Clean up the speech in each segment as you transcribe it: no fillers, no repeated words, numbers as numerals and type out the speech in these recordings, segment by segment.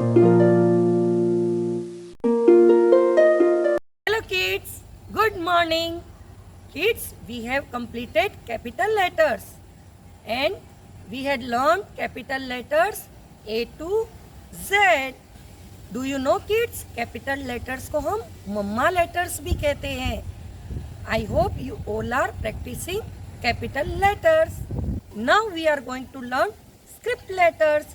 Hello kids, good morning. Kids, we have completed capital letters and we had learned capital letters A to Z. Do you know kids, capital letters को हम मम्मा letters भी कहते हैं. I hope you all are practicing capital letters. Now we are going to learn script letters.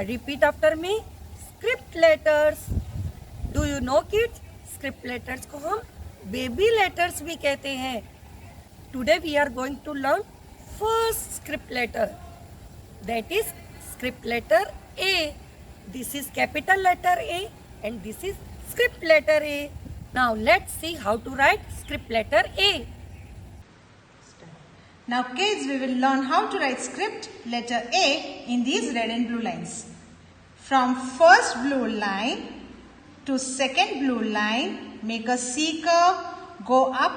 Repeat after me. Script letters. Do you know kids? Script letters को हम baby letters भी कहते हैं. Today we are going to learn first script letter. That is script letter A. This is capital letter A and this is script letter A. Now let's see how to write script letter A. Now kids, we will learn how to write script letter A in these red and blue lines. From first blue line to second blue line, make a C curve, go up,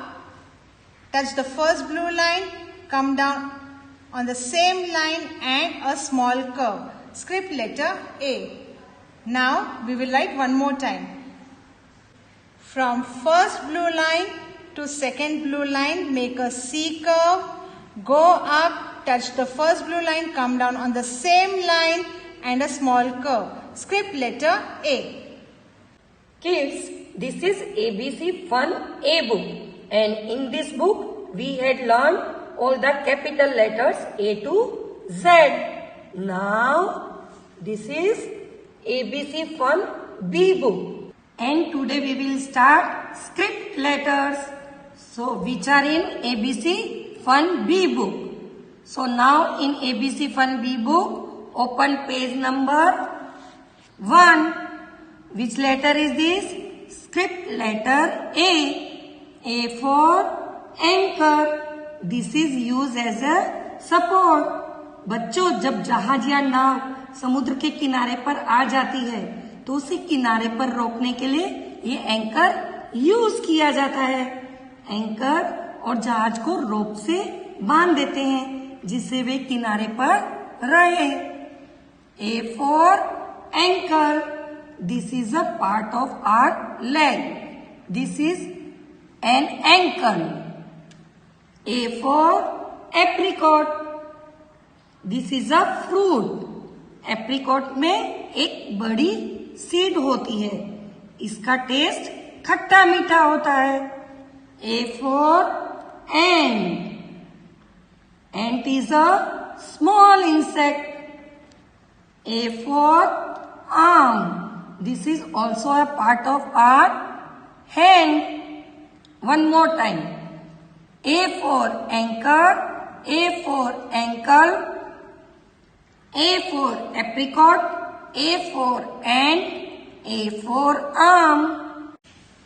touch the first blue line, come down on the same line and a small curve. Script letter A. Now we will write one more time. From first blue line to second blue line, make a C curve, go up, touch the first blue line, come down on the same line and a small curve. Script letter A. Kids, this is ABC Fun A book and in this book we had learned all the capital letters A to Z. Now this is ABC Fun B book and today we will start script letters. So which are in ABC Fun B book. So now in ABC Fun B book, open page number 1. Which letter is this? Script letter A. A for anchor. This is used as a support. बच्चों, जब जहाज या नाव समुद्र के किनारे पर आ जाती है तो उसे किनारे पर रोकने के लिए ये एंकर यूज किया जाता है. एंकर और जहाज को रोप से बांध देते हैं जिससे वे किनारे पर रहे. A for anchor. This is a part of our leg. This is an ankle. A for apricot. This is a fruit. Apricot में एक बड़ी सीड होती है. इसका टेस्ट खट्टा मीठा होता है. A for ant. Ant is a small insect. A for arm. This is also a part of our hand. One more time. A for anchor. A for ankle. A for apricot. A for ant. A for arm.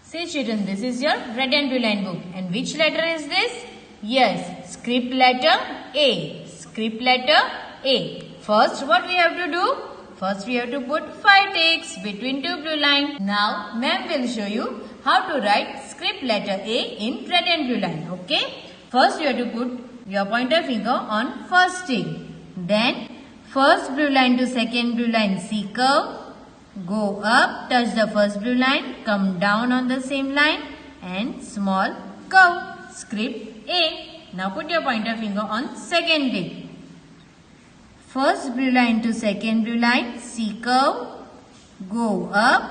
See children, this is your red and blue line book. And which letter is this? Yes, script letter A. Script letter A. First, what we have to do? First, we have to put 5 ticks between two blue lines. Now, ma'am will show you how to write script letter A in red and blue line. Okay? First, you have to put your pointer finger on first tick. Then, first blue line to second blue line C curve. Go up, touch the first blue line, come down on the same line and small curve. Script A. Now, put your pointer finger on second tick. First blue line to second blue line, C curve, go up,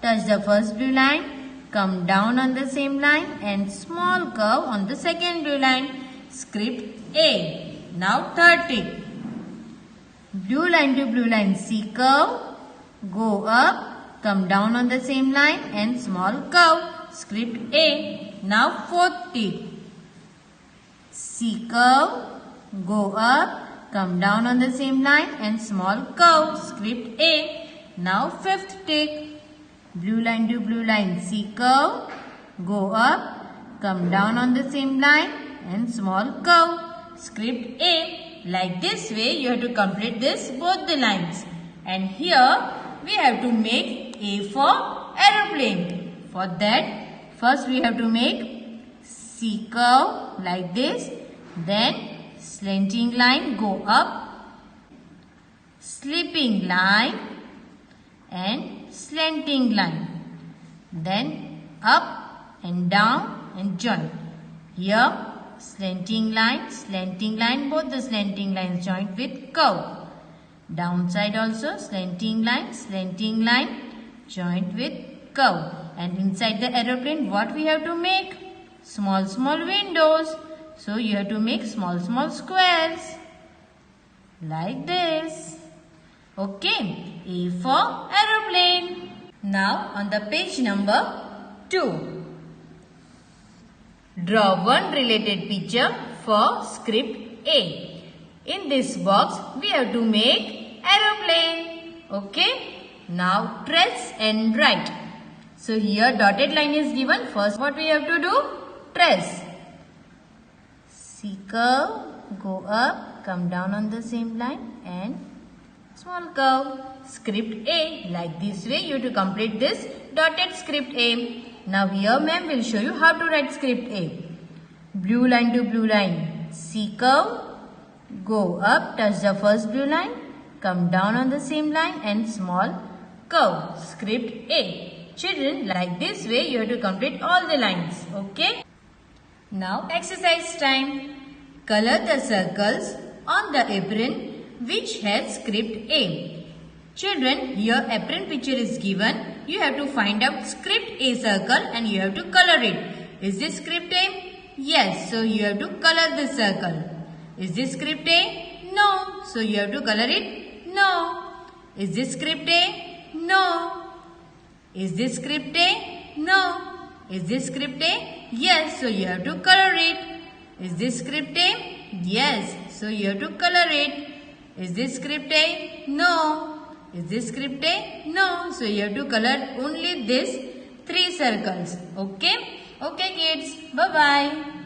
touch the first blue line, come down on the same line and small curve on the second blue line. Script A. Now third tick. Blue line to blue line, C curve, go up, come down on the same line and small curve. Script A. Now fourth tick. C curve, go up, come down on the same line and small curve. Script A. Now fifth tick. Blue line to blue line, C curve, go up, come down on the same line and small curve. Script A. Like this way you have to complete this both the lines. And here we have to make A for aeroplane. For that, first we have to make C curve like this. Then slanting line go up, slipping line, and slanting line. Then up and down and join. Here slanting line, both the slanting lines joined with curve. Downside also slanting line joined with curve. And inside the aeroplane, what we have to make? Small windows. So you have to make small squares. Like this. Okay. A for aeroplane. Now on the page number 2. Draw one related picture for script A. In this box, we have to make aeroplane. Okay. Now trace and write. So here dotted line is given. First what we have to do? Trace. See curve, go up, come down on the same line and small curve. Script A. Like this way you have to complete this dotted script A. Now here ma'am will show you how to write script A. Blue line to blue line. See curve, go up, touch the first blue line, come down on the same line and small curve. Script A. Children, like this way you have to complete all the lines. Okay. Now exercise time. Color the circles on the apron which has script A. Children, here apron picture is given. You have to find out script A circle and you have to color it. Is this script A? Yes, so you have to color the circle. Is this script A? No, so you have to color it. No. Is this script A? No. Is this script A? No. Is this script A? Yes, so you have to color it. Is this script A? Yes, so you have to color it. Is this script A? No. Is this script A? No, so you have to color only these 3 circles. Okay? Okay kids, bye-bye.